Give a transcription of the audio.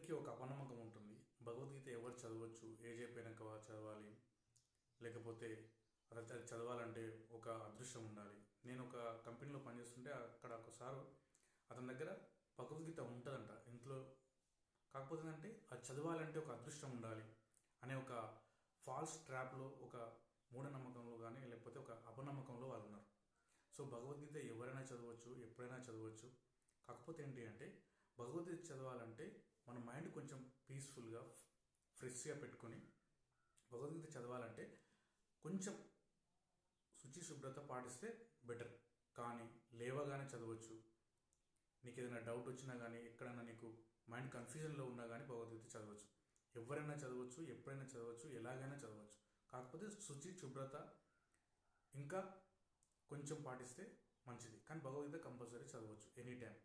అందరికీ ఒక అపనమ్మకం ఉంటుంది. భగవద్గీత ఎవరు చదవచ్చు, ఏజ్ అయిపోయినాక చదవాలి, లేకపోతే అది చదవాలంటే ఒక అదృష్టం ఉండాలి. నేను ఒక కంపెనీలో పనిచేస్తుంటే అక్కడ ఒకసారి అతని దగ్గర భగవద్గీత ఉంటుందంట ఇంట్లో. కాకపోతే అంటే అది చదవాలంటే ఒక అదృష్టం ఉండాలి అనే ఒక ఫాల్స్ ట్రాప్లో, ఒక మూఢనమ్మకంలో కానీ లేకపోతే ఒక అపనమ్మకంలో వాళ్ళు ఉన్నారు. సో భగవద్గీత ఎవరైనా చదవచ్చు, ఎప్పుడైనా చదవచ్చు. కాకపోతే ఏంటి అంటే భగవద్గీత చదవాలంటే మన మైండ్ కొంచెం పీస్ఫుల్గా, ఫ్రెష్గా పెట్టుకొని భగవద్గీత చదవాలంటే కొంచెం శుచి శుభ్రత పాటిస్తే బెటర్. కానీ లేవగానే చదవచ్చు. నీకు ఏదైనా డౌట్ వచ్చినా కానీ, ఎక్కడైనా నీకు మైండ్ కన్ఫ్యూజన్లో ఉన్నా కానీ భగవద్గీత చదవచ్చు. ఎవరైనా చదవచ్చు, ఎప్పుడైనా చదవచ్చు, ఎలాగైనా చదవచ్చు. కాకపోతే శుచి శుభ్రత ఇంకా కొంచెం పాటిస్తే మంచిది. కానీ భగవద్గీత కంపల్సరీ చదవచ్చు ఎనీ టైం.